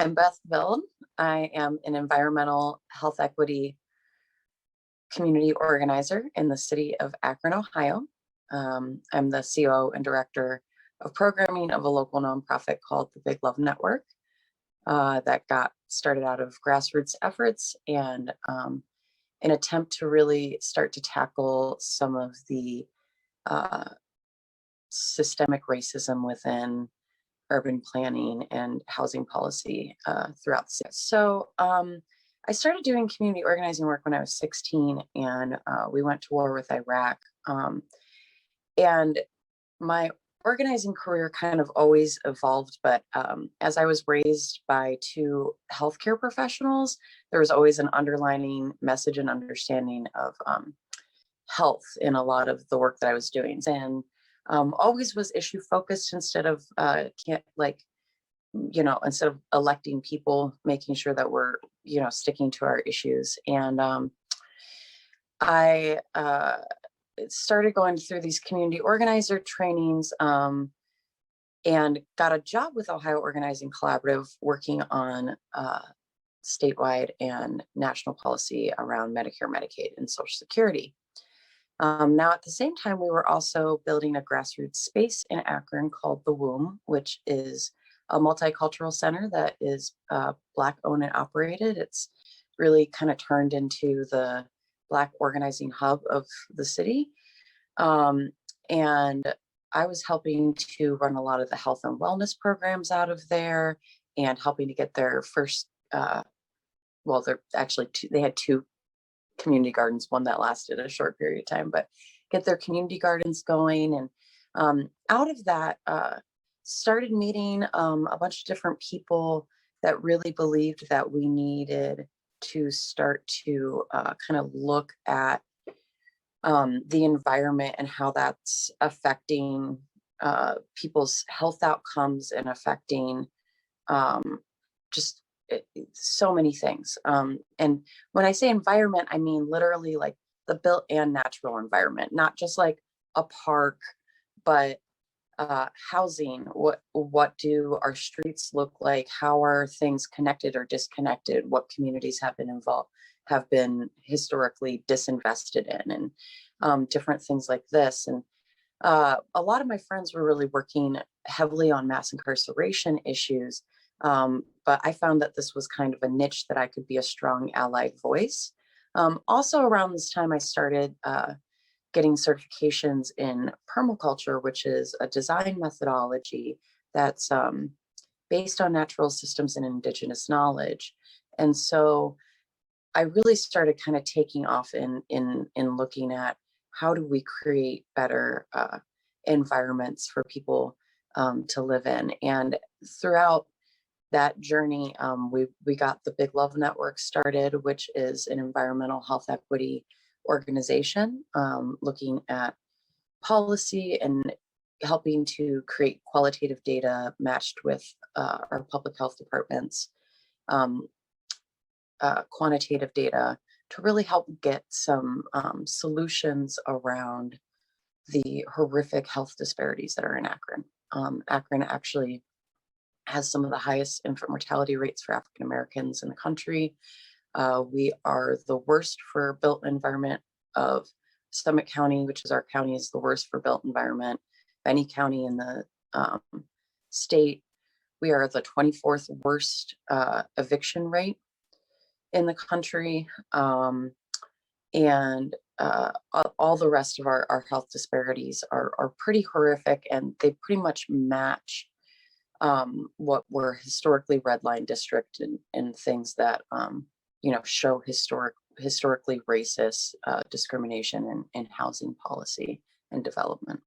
I'm Beth Vild. I am an environmental health equity community organizer in the city of Akron, Ohio. I'm the CEO and director of programming of a local nonprofit called the Big Love Network that got started out of grassroots efforts and an attempt to really start to tackle some of the uh, systemic racism within urban planning and housing policy throughout the city. So I started doing community organizing work when I was 16, and we went to war with Iraq. And my organizing career kind of always evolved, but as I was raised by two healthcare professionals, there was always an underlining message and understanding of health in a lot of the work that I was doing. And always was issue focused instead of instead of electing people, making sure that we're sticking to our issues. And I started going through these community organizer trainings and got a job with Ohio Organizing Collaborative working on statewide and national policy around Medicare, Medicaid, and Social Security. Now, at the same time, we were also building a grassroots space in Akron called The Womb, which is a multicultural center that is Black owned and operated. It's really kind of turned into the Black organizing hub of the city. And I was helping to run a lot of the health and wellness programs out of there and helping to get their first, they're actually they had two community gardens, one that lasted a short period of time, but get their community gardens going. And out of that, started meeting a bunch of different people that really believed that we needed to start to kind of look at the environment and how that's affecting people's health outcomes and affecting just so many things. And when I say environment, I mean literally like the built and natural environment, not just like a park, but housing. What do our streets look like? How are things connected or disconnected? What communities have been historically disinvested in, and different things like this. And a lot of my friends were really working heavily on mass incarceration issues. But I found that this was kind of a niche that I could be a strong allied voice. Also around this time, I started getting certifications in permaculture, which is a design methodology that's based on natural systems and indigenous knowledge. And so I really started kind of taking off in looking at how do we create better environments for people to live in. And throughout that journey, we got the Big Love Network started, which is an environmental health equity organization looking at policy and helping to create qualitative data matched with our public health departments, quantitative data to really help get some solutions around the horrific health disparities that are in Akron. Akron actually has some of the highest infant mortality rates for African Americans in the country. We are the worst for built environment of Summit County, which is our county, is the worst for built environment. Any county in the state, we are the 24th worst eviction rate in the country. And all the rest of our health disparities are pretty horrific, and they pretty much match what were historically red line district and things that show historically racist discrimination in housing policy and development.